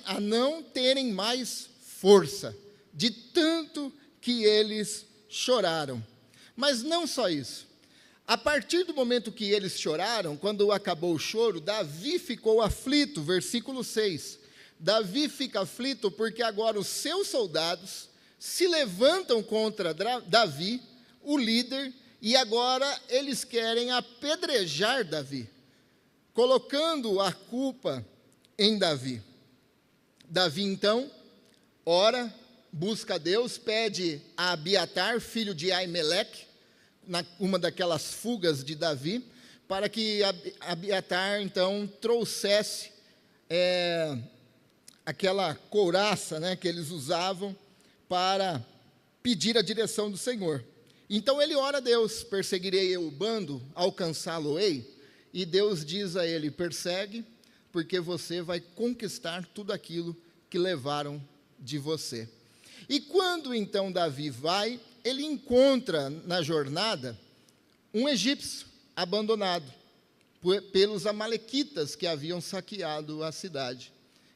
a não terem mais força, de tanto que eles choraram. Mas não só isso. A partir do momento que eles choraram, quando acabou o choro, Davi ficou aflito, versículo 6. Davi fica aflito porque agora os seus soldados se levantam contra Davi, o líder, e agora eles querem apedrejar Davi, colocando a culpa em Davi. Davi, então, ora, busca a Deus, pede a Abiatar, filho de Aimeleque, uma daquelas fugas de Davi, para que Abiatar, então, trouxesse aquela couraça, né, que eles usavam para pedir a direção do Senhor. Então ele ora a Deus: perseguirei eu o bando, alcançá-lo-ei? E Deus diz a ele: persegue, porque você vai conquistar tudo aquilo que levaram de você. E quando então Davi vai, ele encontra na jornada um egípcio abandonado pelos amalequitas que haviam saqueado a cidade.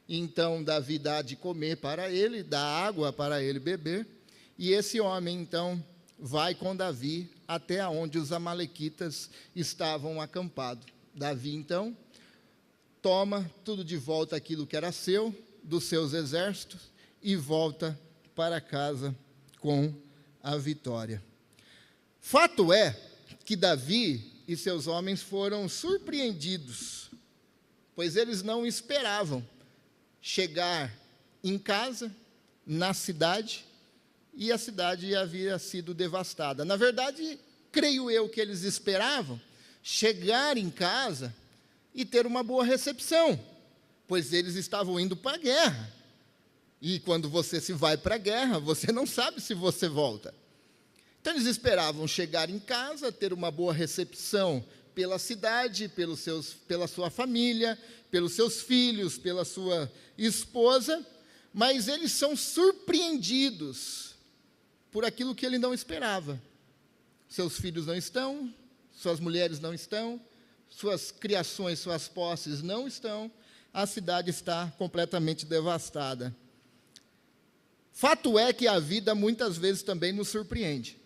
Então Davi dá de comer para ele, dá água para ele beber, e esse homem então vai com Davi até onde os amalequitas estavam acampados. Davi então toma tudo de volta aquilo que era seu, dos seus exércitos, e volta para casa com a vitória. Fato é que Davi e seus homens foram surpreendidos, pois eles não esperavam chegar em casa, na cidade, e a cidade havia sido devastada. Na verdade, creio eu que eles esperavam chegar em casa e ter uma boa recepção, pois eles estavam indo para a guerra. E quando você se vai para a guerra, você não sabe se você volta. Então eles esperavam chegar em casa, ter uma boa recepção pela cidade, pela sua família, pelos seus filhos, pela sua esposa, mas eles são surpreendidos por aquilo que ele não esperava. Seus filhos não estão, suas mulheres não estão, suas criações, suas posses não estão, a cidade está completamente devastada. Fato é que a vida muitas vezes também nos surpreende.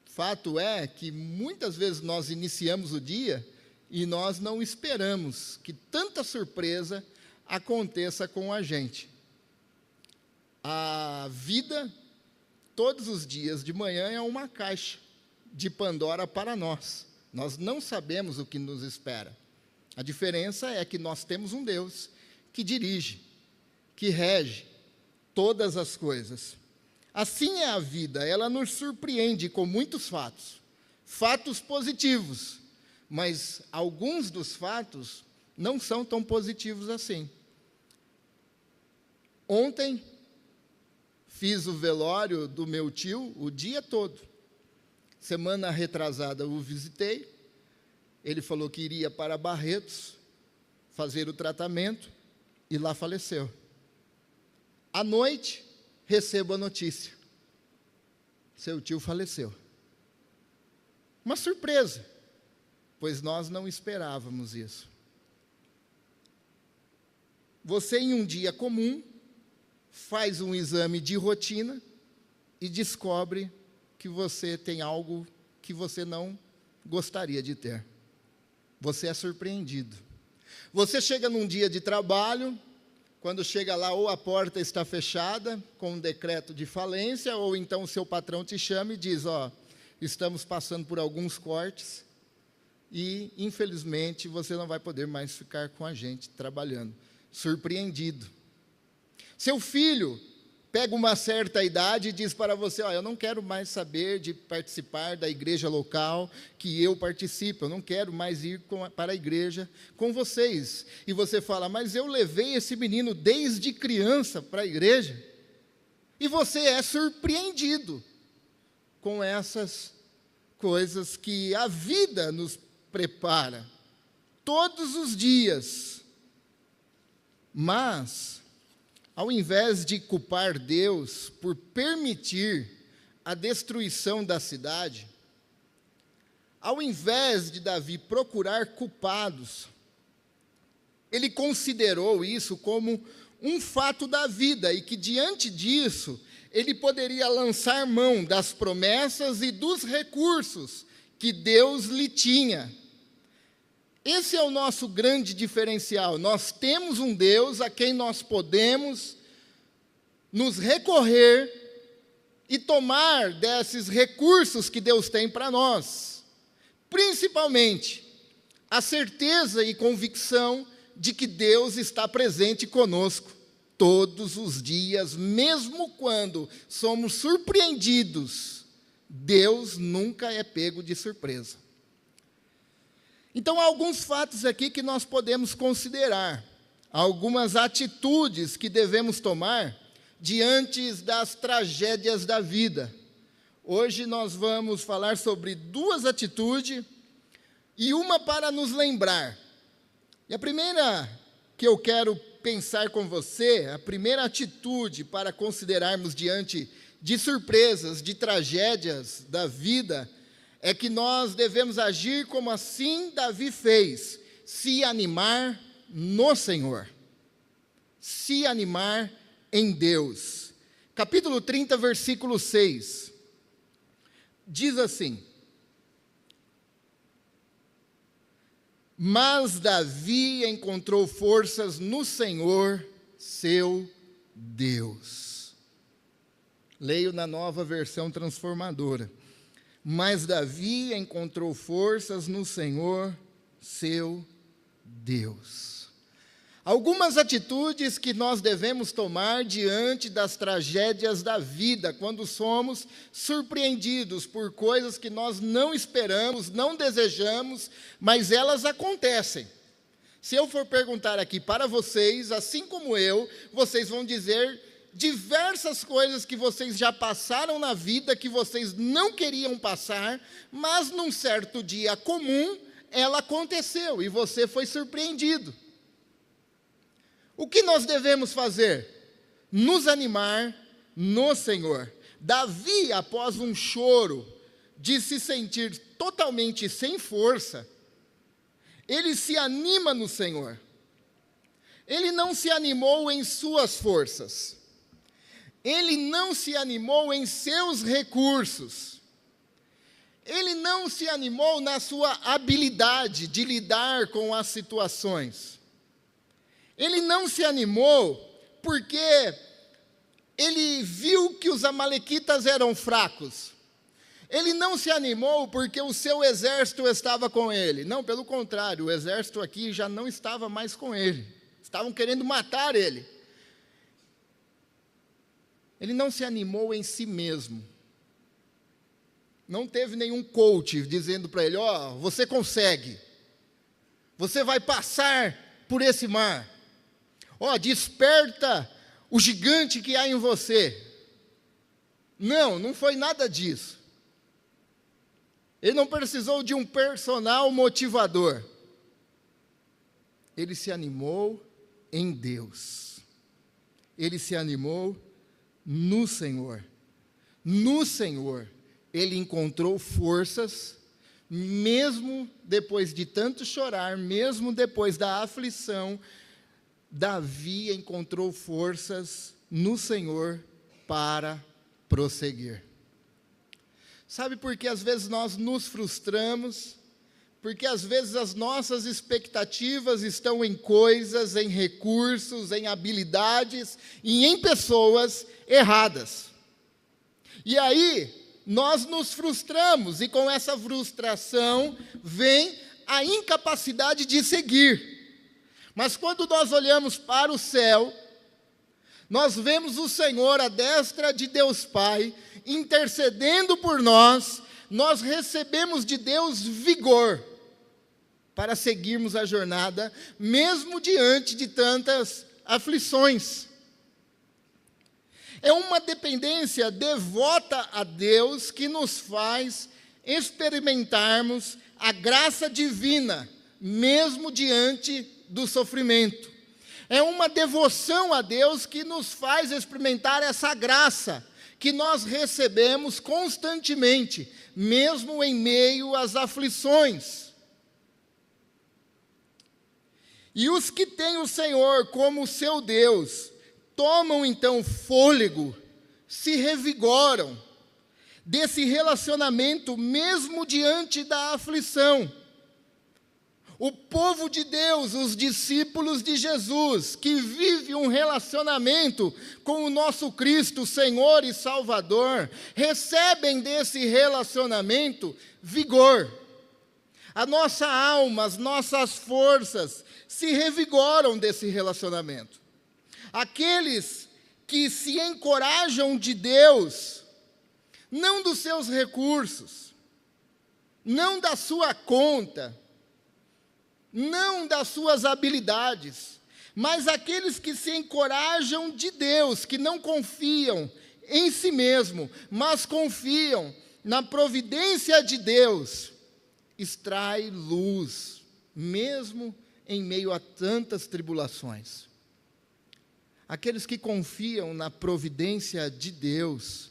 Fato é que muitas vezes nós iniciamos o dia e nós não esperamos que tanta surpresa aconteça com a gente. A vida, todos os dias de manhã, é uma caixa de Pandora para nós. Nós não sabemos o que nos espera. A diferença é que nós temos um Deus que dirige, que rege todas as coisas. Assim é a vida, ela nos surpreende com muitos fatos, fatos positivos, mas alguns dos fatos não são tão positivos assim. Ontem, fiz o velório do meu tio o dia todo. Semana retrasada o visitei, ele falou que iria para Barretos fazer o tratamento e lá faleceu. À noite, recebo a notícia: seu tio faleceu. Uma surpresa, pois nós não esperávamos isso. Você, em um dia comum, faz um exame de rotina e descobre que você tem algo que você não gostaria de ter. Você é surpreendido. Você chega num dia de trabalho, quando chega lá, ou a porta está fechada, com um decreto de falência, ou então o seu patrão te chama e diz: estamos passando por alguns cortes, e, infelizmente, você não vai poder mais ficar com a gente trabalhando. Surpreendido. Seu filho pega uma certa idade e diz para você: eu não quero mais saber de participar da igreja local que eu participo, eu não quero mais ir para a igreja com vocês. E você fala: mas eu levei esse menino desde criança para a igreja. E você é surpreendido com essas coisas que a vida nos prepara todos os dias. Mas, ao invés de culpar Deus por permitir a destruição da cidade, ao invés de Davi procurar culpados, Ele considerou isso como um fato da vida e que, diante disso, ele poderia lançar mão das promessas e dos recursos que Deus lhe tinha. Esse é o nosso grande diferencial. Nós temos um Deus a quem nós podemos nos recorrer e tomar desses recursos que Deus tem para nós. Principalmente, a certeza e convicção de que Deus está presente conosco todos os dias, mesmo quando somos surpreendidos. Deus nunca é pego de surpresa. Então, há alguns fatos aqui que nós podemos considerar, algumas atitudes que devemos tomar diante das tragédias da vida. Hoje nós vamos falar sobre duas atitudes e uma para nos lembrar. E a primeira que eu quero pensar com você, a primeira atitude para considerarmos diante de surpresas, de tragédias da vida, é que nós devemos agir como assim Davi fez, se animar no Senhor, se animar em Deus. Capítulo 30, versículo 6, diz assim: mas Davi encontrou forças no Senhor, seu Deus. Leio na Nova Versão Transformadora. Mas Davi encontrou forças no Senhor, seu Deus. Algumas atitudes que nós devemos tomar diante das tragédias da vida, quando somos surpreendidos por coisas que nós não esperamos, não desejamos, mas elas acontecem. Se eu for perguntar aqui para vocês, assim como eu, vocês vão dizer diversas coisas que vocês já passaram na vida, que vocês não queriam passar, mas num certo dia comum, ela aconteceu e você foi surpreendido. O que nós devemos fazer? Nos animar no Senhor. Davi, após um choro de se sentir totalmente sem força, ele se anima no Senhor. Ele não se animou em suas forças. Ele não se animou em seus recursos. Ele não se animou na sua habilidade de lidar com as situações. Ele não se animou porque ele viu que os amalequitas eram fracos. Ele não se animou porque o seu exército estava com ele. Não, pelo contrário, o exército aqui já não estava mais com ele. Estavam querendo matar ele. Ele não se animou em si mesmo. Não teve nenhum coach dizendo para ele: ó, você consegue. Você vai passar por esse mar. Ó, desperta o gigante que há em você. Não, não foi nada disso. Ele não precisou de um personal motivador. Ele se animou em Deus. Ele se animou no Senhor. No Senhor, ele encontrou forças, mesmo depois de tanto chorar, mesmo depois da aflição, Davi encontrou forças no Senhor para prosseguir. Sabe por que às vezes nós nos frustramos? Porque às vezes as nossas expectativas estão em coisas, em recursos, em habilidades e em pessoas erradas. E aí, nós nos frustramos e com essa frustração vem a incapacidade de seguir. Mas quando nós olhamos para o céu, nós vemos o Senhor à destra de Deus Pai, intercedendo por nós, nós recebemos de Deus vigor para seguirmos a jornada, mesmo diante de tantas aflições. É uma dependência devota a Deus que nos faz experimentarmos a graça divina, mesmo diante do sofrimento. É uma devoção a Deus que nos faz experimentar essa graça que nós recebemos constantemente, mesmo em meio às aflições. E os que têm o Senhor como seu Deus, tomam então fôlego, se revigoram desse relacionamento mesmo diante da aflição. O povo de Deus, os discípulos de Jesus, que vive um relacionamento com o nosso Cristo, Senhor e Salvador, recebem desse relacionamento vigor. A nossa alma, as nossas forças se revigoram desse relacionamento. Aqueles que se encorajam de Deus, não dos seus recursos, não da sua conta, não das suas habilidades, mas aqueles que se encorajam de Deus, que não confiam em si mesmo, mas confiam na providência de Deus, extrai luz, mesmo em meio a tantas tribulações. Aqueles que confiam na providência de Deus,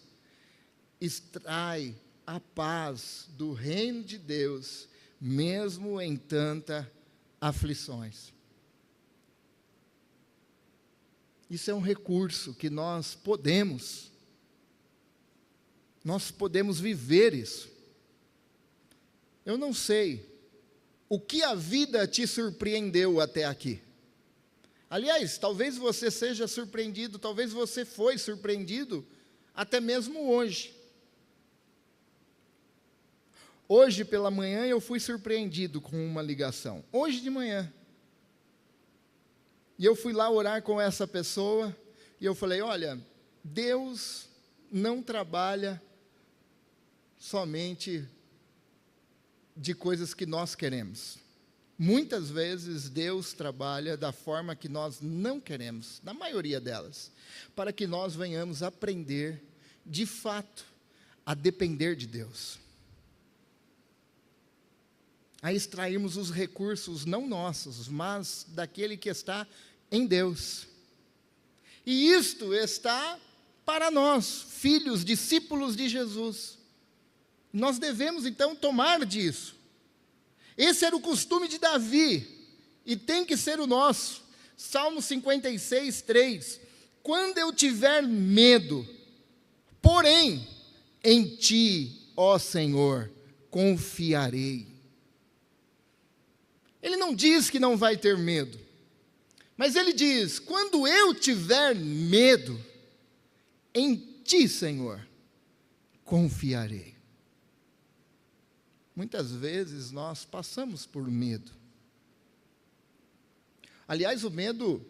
extrai a paz do reino de Deus, mesmo em tanta aflições. Isso é um recurso que nós podemos viver isso. Eu não sei o que a vida te surpreendeu até aqui. Aliás, talvez você seja surpreendido, talvez você foi surpreendido até mesmo hoje. Hoje pela manhã eu fui surpreendido com uma ligação. Hoje de manhã. E eu fui lá orar com essa pessoa e eu falei, olha, Deus não trabalha somente de coisas que nós queremos. Muitas vezes Deus trabalha da forma que nós não queremos, na maioria delas, para que nós venhamos aprender, de fato, a depender de Deus. A extrairmos os recursos não nossos, mas daquele que está em Deus. E isto está para nós, filhos, discípulos de Jesus. Nós devemos então tomar disso. Esse era o costume de Davi, e tem que ser o nosso. Salmo 56, 3. Quando eu tiver medo, porém, em ti, ó Senhor, confiarei. Ele não diz que não vai ter medo, mas ele diz, quando eu tiver medo, em ti, Senhor, confiarei. Muitas vezes nós passamos por medo. Aliás, o medo,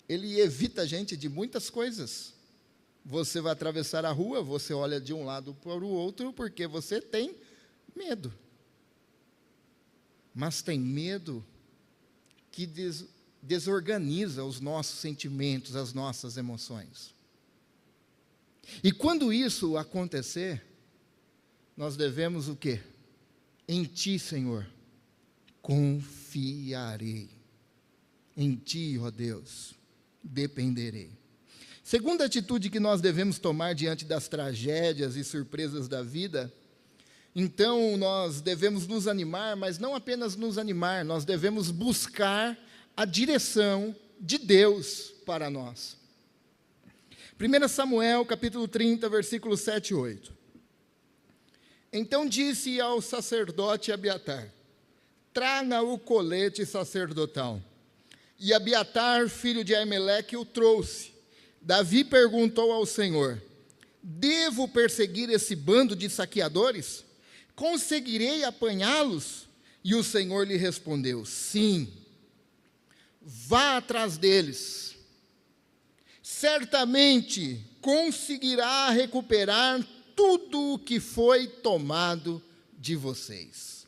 ele evita a gente de muitas coisas. Você vai atravessar a rua, você olha de um lado para o outro, porque você tem medo. Mas tem medo que desorganiza os nossos sentimentos, as nossas emoções. E quando isso acontecer, nós devemos o quê? Em ti, Senhor, confiarei. Em ti, ó Deus, dependerei. Segunda atitude que nós devemos tomar diante das tragédias e surpresas da vida, então nós devemos nos animar, mas não apenas nos animar, nós devemos buscar a direção de Deus para nós. 1 Samuel, capítulo 30, versículos 7 e 8. Então disse ao sacerdote Abiatar, traga o colete sacerdotal. E Abiatar, filho de Aimeleque, o trouxe. Davi perguntou ao Senhor, devo perseguir esse bando de saqueadores? Conseguirei apanhá-los? E o Senhor lhe respondeu, sim, vá atrás deles. Certamente conseguirá recuperar tudo o que foi tomado de vocês.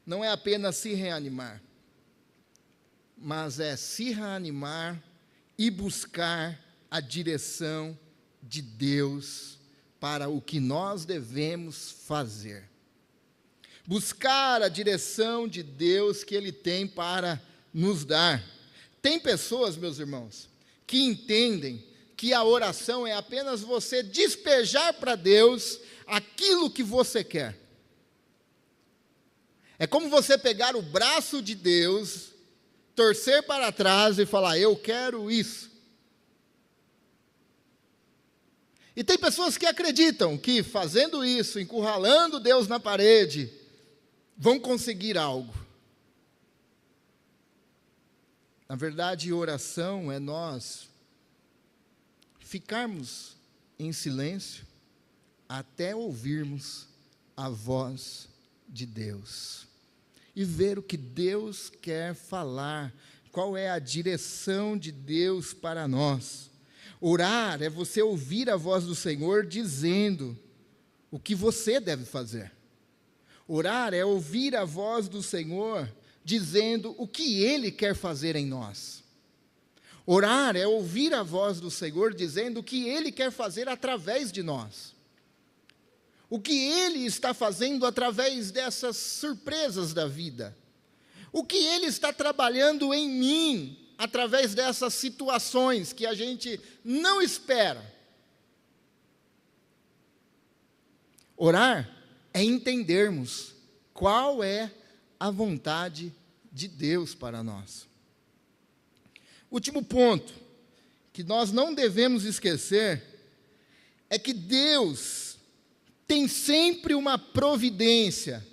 Não é apenas se reanimar, mas é se reanimar e buscar a direção de Deus para o que nós devemos fazer. Buscar a direção de Deus que Ele tem para nos dar. Tem pessoas, meus irmãos, que entendem que a oração é apenas você despejar para Deus aquilo que você quer. É como você pegar o braço de Deus torcer para trás e falar: eu quero isso. E tem pessoas que acreditam que fazendo isso, encurralando Deus na parede, vão conseguir algo. Na verdade, oração é nós ficarmos em silêncio até ouvirmos a voz de Deus e ver o que Deus quer falar, qual é a direção de Deus para nós. Orar é você ouvir a voz do Senhor dizendo o que você deve fazer. Orar é ouvir a voz do Senhor dizendo o que Ele quer fazer em nós. Orar é ouvir a voz do Senhor dizendo o que Ele quer fazer através de nós. O que Ele está fazendo através dessas surpresas da vida. O que Ele está trabalhando em mim através dessas situações que a gente não espera. Orar é entendermos qual é a vontade de Deus para nós. Último ponto que nós não devemos esquecer é que Deus tem sempre uma providência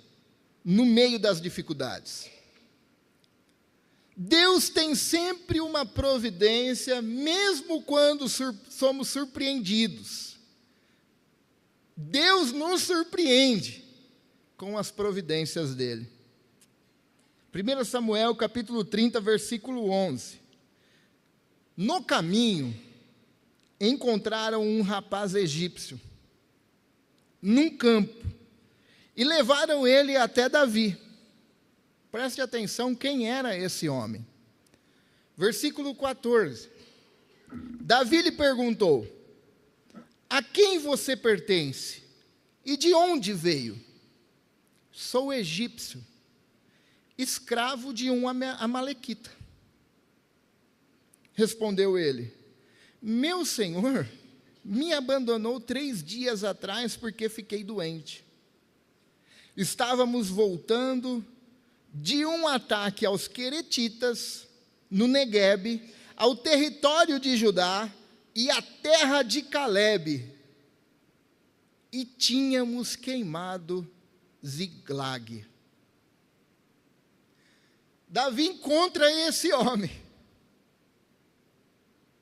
no meio das dificuldades. Deus tem sempre uma providência, mesmo quando somos surpreendidos. Deus nos surpreende com as providências dele. 1 Samuel capítulo 30, versículo 11. No caminho, encontraram um rapaz egípcio, num campo, e levaram ele até Davi. Preste atenção quem era esse homem. Versículo 14. Davi lhe perguntou: a quem você pertence? E de onde veio? Sou egípcio, escravo de um amalequita. Respondeu ele: meu senhor me abandonou 3 dias atrás porque fiquei doente. Estávamos voltando de um ataque aos queretitas, no Neguebe, ao território de Judá e à terra de Calebe, e tínhamos queimado Ziglag. Davi encontra esse homem.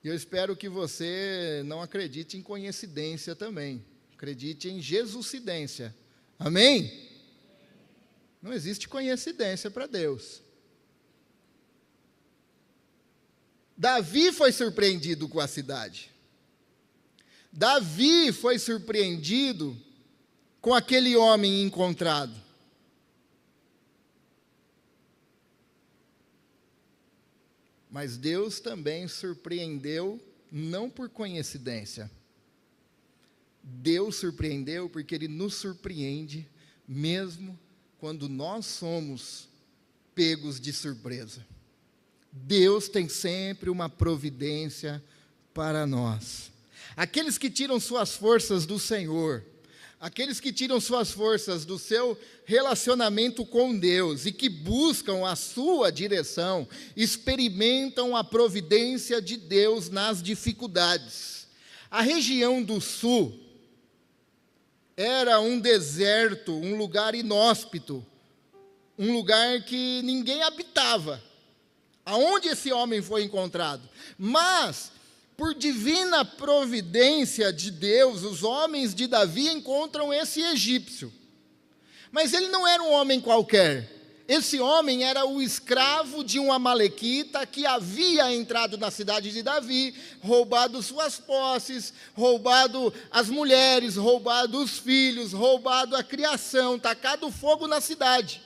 E eu espero que você não acredite em coincidência também. Acredite em Jesucidência. Amém? Não existe coincidência para Deus. Davi foi surpreendido com a cidade. Davi foi surpreendido com aquele homem encontrado. Mas Deus também surpreendeu, não por coincidência. Deus surpreendeu porque Ele nos surpreende, mesmo quando nós somos pegos de surpresa. Deus tem sempre uma providência para nós. Aqueles que tiram suas forças do Senhor, aqueles que tiram suas forças do seu relacionamento com Deus e que buscam a sua direção, experimentam a providência de Deus nas dificuldades. A região do sul era um deserto, um lugar inóspito, um lugar que ninguém habitava, aonde esse homem foi encontrado. Mas, por divina providência de Deus, os homens de Davi encontram esse egípcio. Mas ele não era um homem qualquer. Esse homem era o escravo de um amalequita que havia entrado na cidade de Davi, roubado suas posses, roubado as mulheres, roubado os filhos, roubado a criação, tacado fogo na cidade.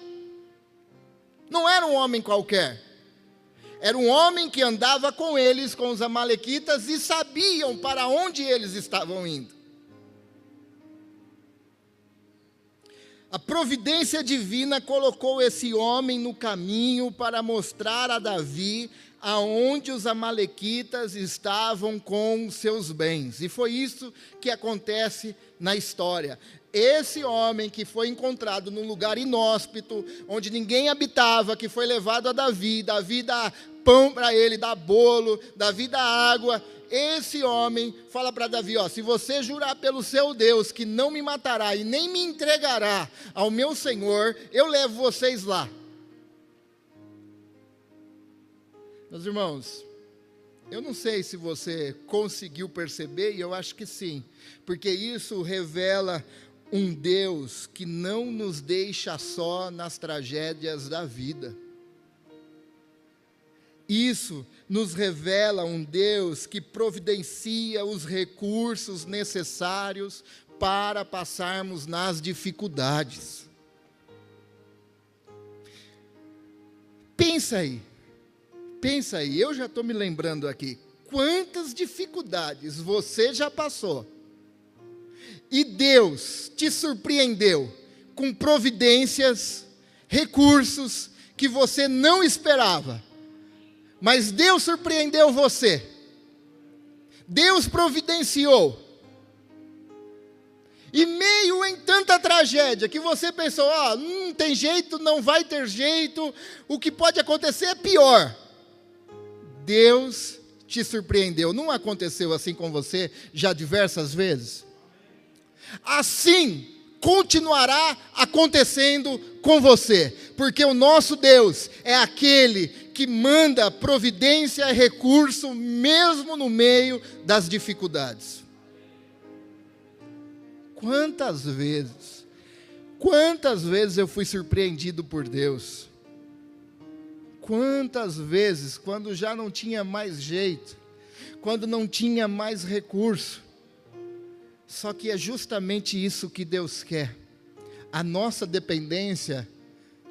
Não era um homem qualquer. Era um homem que andava com eles, com os amalequitas, e sabiam para onde eles estavam indo. A providência divina colocou esse homem no caminho para mostrar a Davi aonde os amalequitas estavam com seus bens. E foi isso que acontece na história. Esse homem que foi encontrado num lugar inóspito, onde ninguém habitava, que foi levado a Davi dá pão para ele, dá bolo, Davi dá água. Esse homem fala para Davi, se você jurar pelo seu Deus que não me matará e nem me entregará ao meu Senhor, eu levo vocês lá. Meus irmãos, eu não sei se você conseguiu perceber, e eu acho que sim, porque isso revela um Deus que não nos deixa só nas tragédias da vida. Isso nos revela um Deus que providencia os recursos necessários para passarmos nas dificuldades. Pensa aí, eu já estou me lembrando aqui, quantas dificuldades você já passou, e Deus te surpreendeu com providências, recursos que você não esperava, mas Deus surpreendeu você, Deus providenciou, e meio em tanta tragédia, que você pensou, não tem jeito, não vai ter jeito, o que pode acontecer é pior, Deus te surpreendeu. Não aconteceu assim com você já diversas vezes? Assim continuará acontecendo com você, porque o nosso Deus é aquele que manda providência e recurso mesmo no meio das dificuldades. Quantas vezes eu fui surpreendido por Deus? Quantas vezes, quando já não tinha mais jeito, quando não tinha mais recurso, só que é justamente isso que Deus quer. A nossa dependência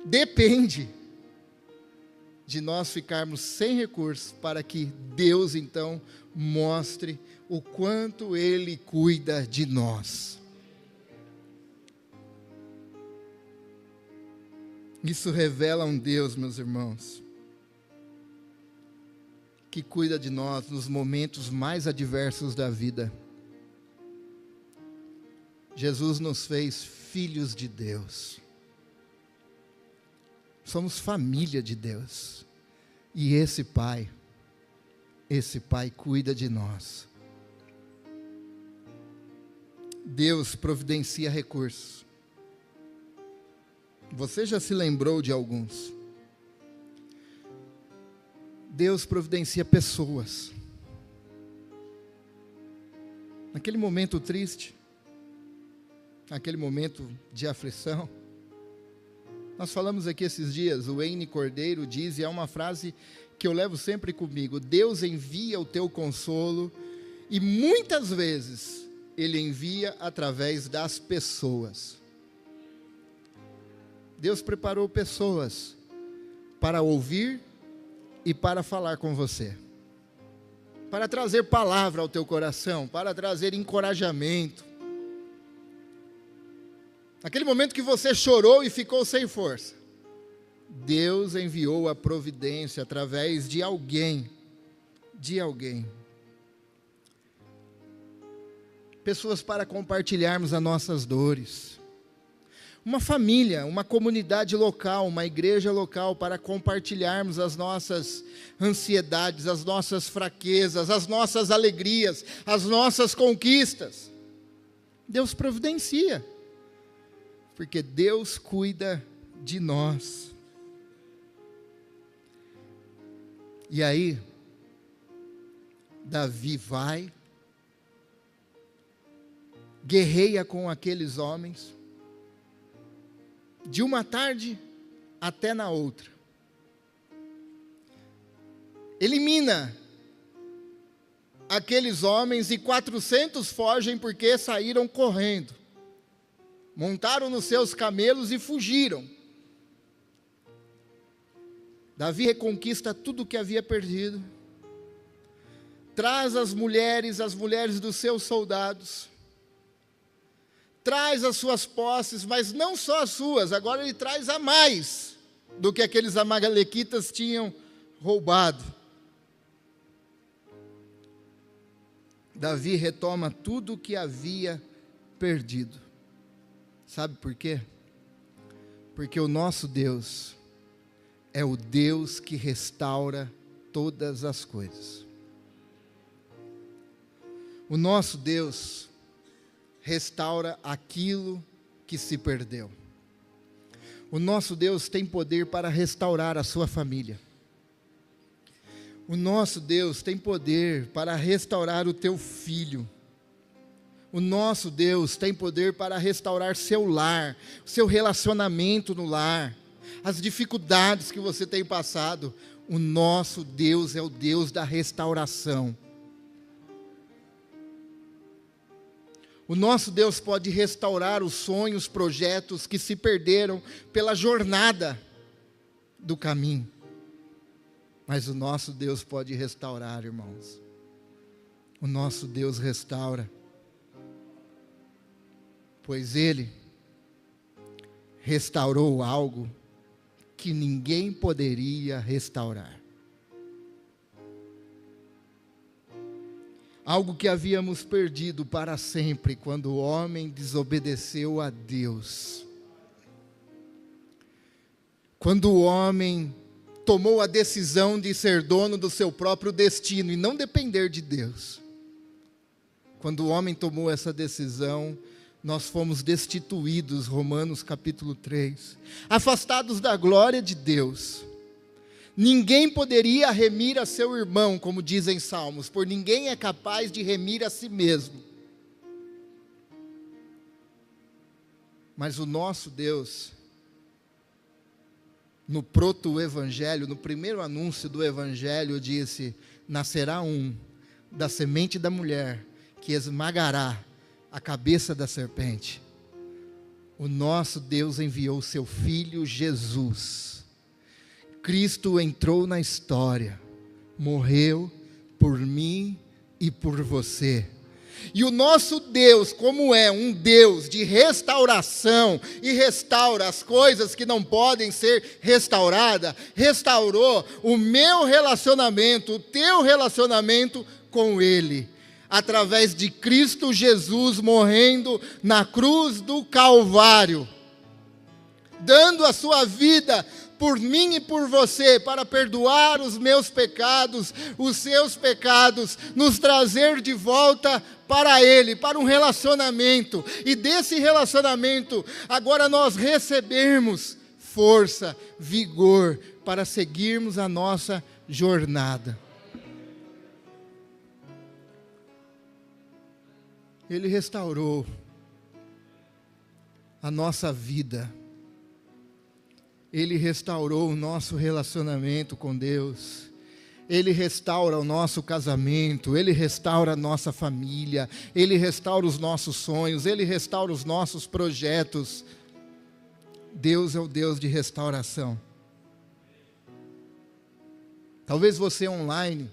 depende de nós ficarmos sem recursos, para que Deus então mostre o quanto Ele cuida de nós. Isso revela um Deus, meus irmãos, que cuida de nós nos momentos mais adversos da vida. Jesus nos fez filhos de Deus. Somos família de Deus. E esse Pai cuida de nós. Deus providencia recursos. Você já se lembrou de alguns? Deus providencia pessoas. Naquele momento triste, naquele momento de aflição, nós falamos aqui esses dias, o Wayne Cordeiro diz, e é uma frase que eu levo sempre comigo: Deus envia o teu consolo, e muitas vezes Ele envia através das pessoas. Deus preparou pessoas para ouvir e para falar com você, para trazer palavra ao teu coração, para trazer encorajamento. Naquele momento que você chorou e ficou sem força, Deus enviou a providência através de alguém, pessoas para compartilharmos as nossas dores, uma família, uma comunidade local, uma igreja local, para compartilharmos as nossas ansiedades, as nossas fraquezas, as nossas alegrias, as nossas conquistas. Deus providencia, porque Deus cuida de nós. E aí, Davi vai, guerreia com aqueles homens, de uma tarde até na outra. Elimina aqueles homens, e 400 fogem porque saíram correndo. Montaram nos seus camelos e fugiram. Davi reconquista tudo o que havia perdido. Traz as mulheres dos seus soldados. Traz as suas posses, mas não só as suas, agora ele traz a mais do que aqueles amalequitas tinham roubado. Davi retoma tudo o que havia perdido. Sabe por quê? Porque o nosso Deus é o Deus que restaura todas as coisas. O nosso Deus restaura aquilo que se perdeu. O nosso Deus tem poder para restaurar a sua família. O nosso Deus tem poder para restaurar o teu filho. O nosso Deus tem poder para restaurar seu lar, seu relacionamento no lar, as dificuldades que você tem passado. O nosso Deus é o Deus da restauração. O nosso Deus pode restaurar os sonhos, projetos que se perderam pela jornada do caminho. Mas o nosso Deus pode restaurar, irmãos. O nosso Deus restaura. Pois Ele restaurou algo que ninguém poderia restaurar. Algo que havíamos perdido para sempre quando o homem desobedeceu a Deus. Quando o homem tomou a decisão de ser dono do seu próprio destino e não depender de Deus. Quando o homem tomou essa decisão, nós fomos destituídos, Romanos capítulo 3, afastados da glória de Deus. Ninguém poderia remir a seu irmão, como dizem Salmos, por ninguém é capaz de remir a si mesmo. Mas o nosso Deus, no proto-evangelho, no primeiro anúncio do evangelho, disse: nascerá um da semente da mulher, que esmagará a cabeça da serpente. O nosso Deus enviou seu Filho Jesus. Cristo entrou na história, morreu por mim e por você. E o nosso Deus, como é um Deus de restauração, e restaura as coisas que não podem ser restauradas, restaurou o meu relacionamento, o teu relacionamento com Ele, através de Cristo Jesus morrendo na cruz do Calvário, dando a sua vida por mim e por você, para perdoar os meus pecados, os seus pecados, nos trazer de volta para Ele, para um relacionamento, e desse relacionamento, agora nós recebemos força, vigor, para seguirmos a nossa jornada. Ele restaurou a nossa vida. Ele restaurou o nosso relacionamento com Deus. Ele restaura o nosso casamento. Ele restaura a nossa família. Ele restaura os nossos sonhos. Ele restaura os nossos projetos. Deus é o Deus de restauração. Talvez você online,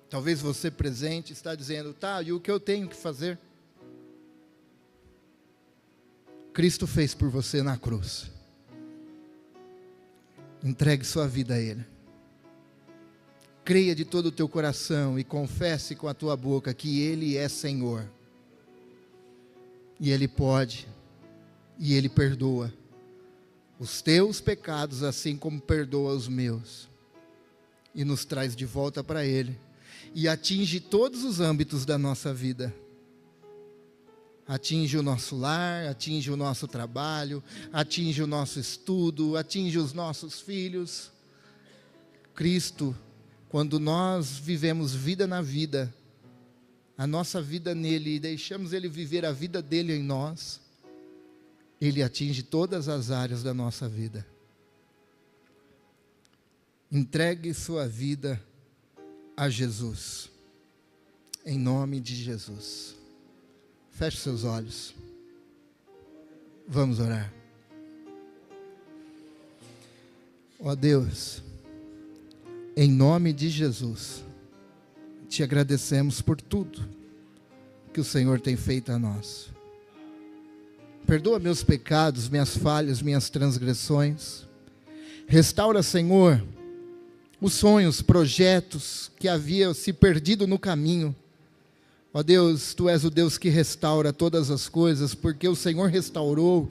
talvez você presente, está dizendo: tá, e o que eu tenho que fazer? Cristo fez por você na cruz. Entregue sua vida a Ele. Creia de todo o teu coração e confesse com a tua boca que Ele é Senhor. E Ele pode, e Ele perdoa os teus pecados, assim como perdoa os meus. E nos traz de volta para Ele. E atinge todos os âmbitos da nossa vida. Atinge o nosso lar, atinge o nosso trabalho, atinge o nosso estudo, atinge os nossos filhos. Cristo, quando nós vivemos vida na vida, a nossa vida nele, e deixamos Ele viver a vida dele em nós, Ele atinge todas as áreas da nossa vida. Entregue sua vida a Jesus, em nome de Jesus. Feche seus olhos. Vamos orar. Ó Deus, em nome de Jesus, te agradecemos por tudo que o Senhor tem feito a nós. Perdoa meus pecados, minhas falhas, minhas transgressões. Restaura, Senhor, os sonhos, projetos que haviam se perdido no caminho. Ó Deus, Tu és o Deus que restaura todas as coisas, porque o Senhor restaurou